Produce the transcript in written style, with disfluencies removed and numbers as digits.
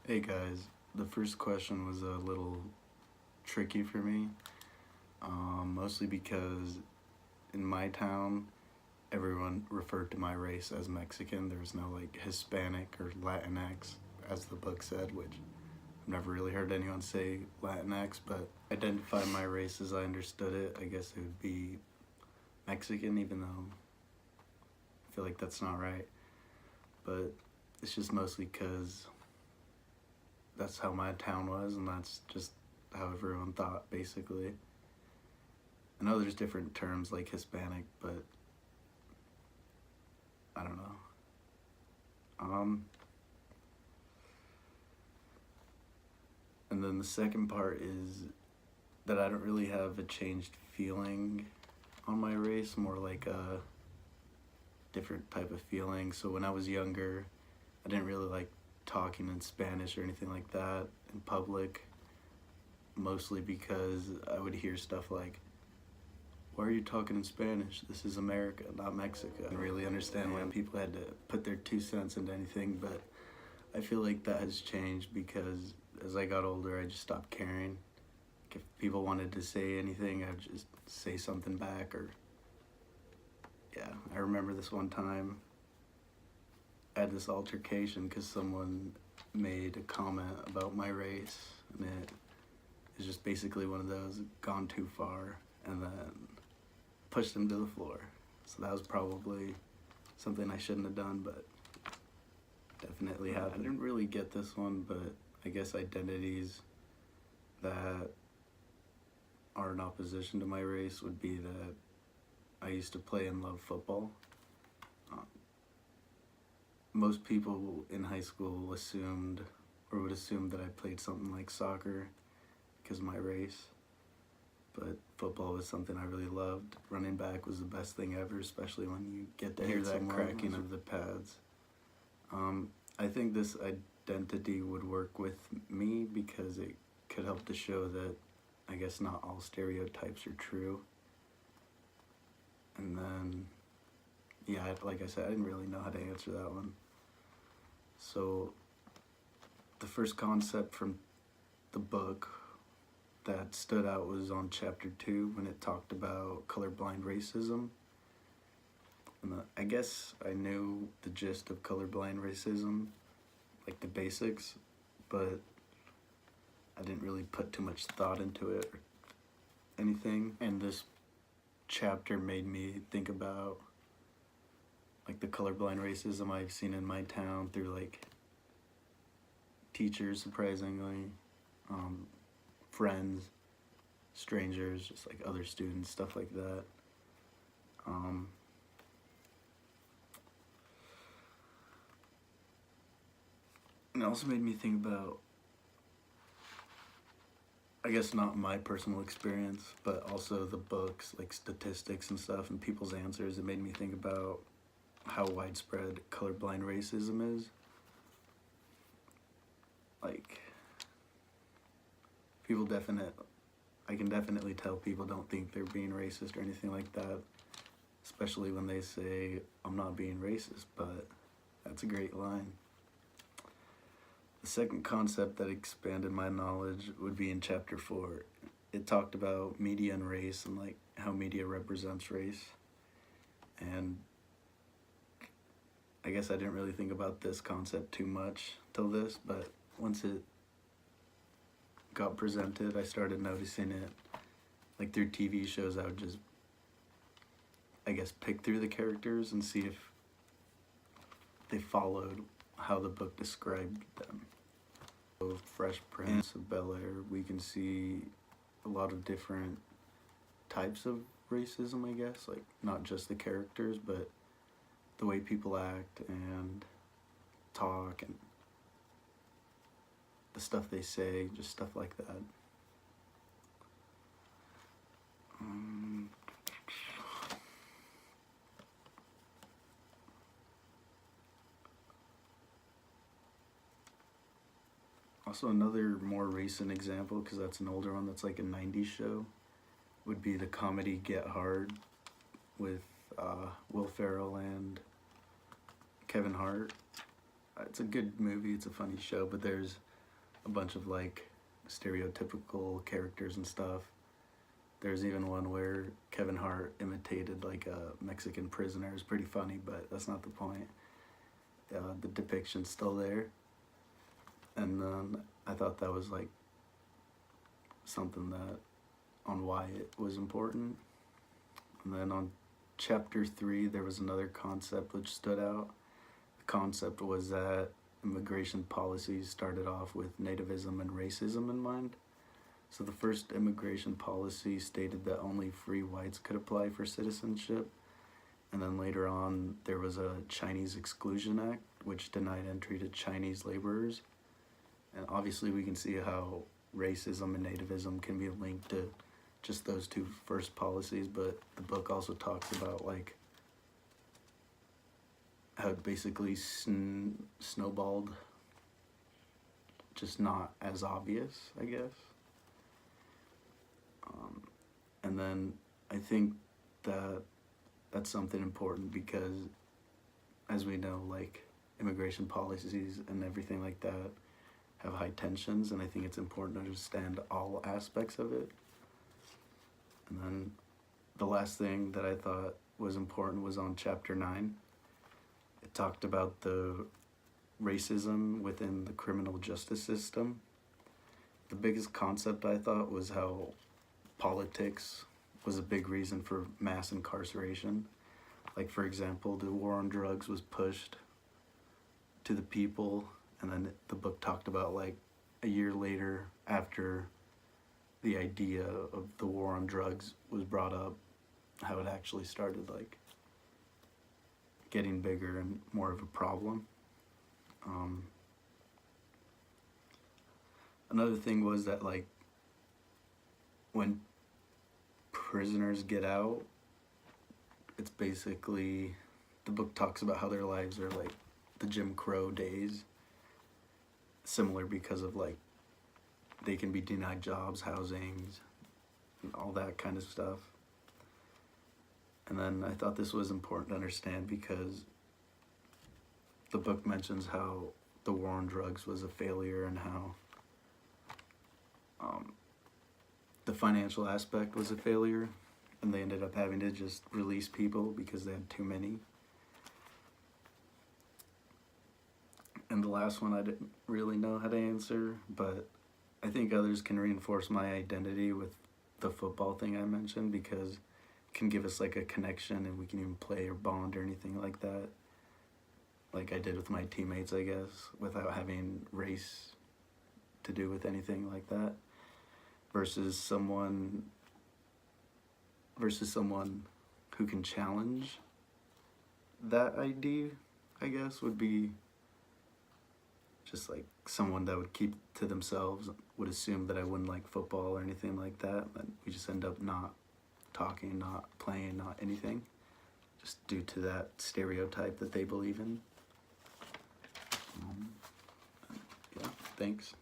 Hey guys, the first question was a little tricky for me, mostly because in my town, everyone referred to my race as Mexican. There was no like Hispanic or Latinx, as the book said, which I've never really heard anyone say Latinx, but identify my race as I understood it, I guess it would be Mexican, even though I feel like that's not right. But it's just mostly because that's how my town was, and that's just how everyone thought, basically. I know there's different terms like Hispanic, but I don't know. Um, and then the second part is that I don't really have a changed feeling on my race, more like a different type of feeling. So when I was younger, I didn't really like talking in Spanish or anything like that in public, mostly because I would hear stuff like, why are you talking in Spanish? This is America, not Mexico. I didn't really understand when people had to put their 2 cents into anything, but I feel like that has changed because as I got older, I just stopped caring. Like if people wanted to say anything, I'd just say something back. Or yeah, I remember this one time I had this altercation because someone made a comment about my race, and it is just basically one of those gone too far, and then pushed him to the floor. So that was probably something I shouldn't have done, but definitely happened. I didn't really get this one, but I guess identities that are in opposition to my race would be that I used to play and love football. Most people in high school assumed or would assume that I played something like soccer because of my race, but football was something I really loved. Running back was the best thing ever, especially when you get to hear that cracking of the pads. I think this identity would work with me because it could help to show that I guess not all stereotypes are true. And then, yeah, like I said, I didn't really know how to answer that one. So the first concept from the book that stood out was on chapter 2 when it talked about colorblind racism. And I guess I knew the gist of colorblind racism, like the basics, but I didn't really put too much thought into it or anything. And this chapter made me think about like the colorblind racism I've seen in my town through like teachers, surprisingly, friends, strangers, just like other students, stuff like that. And it also made me think about, I guess not my personal experience, but also the books, like statistics and stuff, and people's answers. It made me think about how widespread colorblind racism is. Like, I can definitely tell people don't think they're being racist or anything like that, especially when they say, I'm not being racist, but that's a great line. The second concept that expanded my knowledge would be in chapter 4. It talked about media and race and like how media represents race. And I guess I didn't really think about this concept too much till this, but once it got presented, I started noticing it. Like through TV shows, I would just, I guess, pick through the characters and see if they followed how the book described them. So Fresh Prince of Bel-Air, we can see a lot of different types of racism, I guess, like not just the characters, but the way people act and talk and the stuff they say, just stuff like that. Also, another more recent example, because that's an older one that's like a 90s show, would be the comedy Get Hard with Will Ferrell and Kevin Hart. It's a good movie, it's a funny show, but there's a bunch of like stereotypical characters and stuff. There's even one where Kevin Hart imitated like a Mexican prisoner. It's pretty funny, but that's not the point. The depiction's still there. And then I thought that was like something that on why it was important. And then on chapter 3, there was another concept which stood out. The concept was that immigration policies started off with nativism and racism in mind. So the first immigration policy stated that only free whites could apply for citizenship. And then later on, there was a Chinese Exclusion Act, which denied entry to Chinese laborers. And obviously we can see how racism and nativism can be linked to just those two first policies, but the book also talks about like how it basically snowballed, just not as obvious, I guess. And then I think that that's something important because, as we know, like immigration policies and everything like that have high tensions, and I think it's important to understand all aspects of it. And then the last thing that I thought was important was on chapter 9. It talked about the racism within the criminal justice system. The biggest concept I thought was how politics was a big reason for mass incarceration. Like, for example, the war on drugs was pushed to the people, and then the book talked about like a year later, after the idea of the war on drugs was brought up, how it actually started like getting bigger and more of a problem. Another thing was that like when prisoners get out, it's basically, the book talks about how their lives are like the Jim Crow days, similar because of like they can be denied jobs, housings, and all that kind of stuff. And then I thought this was important to understand because the book mentions how the war on drugs was a failure and how the financial aspect was a failure, and they ended up having to just release people because they had too many. And the last one I didn't really know how to answer, but I think others can reinforce my identity with the football thing I mentioned because it can give us like a connection and we can even play or bond or anything like that. Like I did with my teammates, I guess, without having race to do with anything like that. Versus someone who can challenge that idea, I guess, would be just like someone that would keep to themselves, would assume that I wouldn't like football or anything like that, and we just end up not talking, not playing, not anything, just due to that stereotype that they believe in. Yeah, thanks.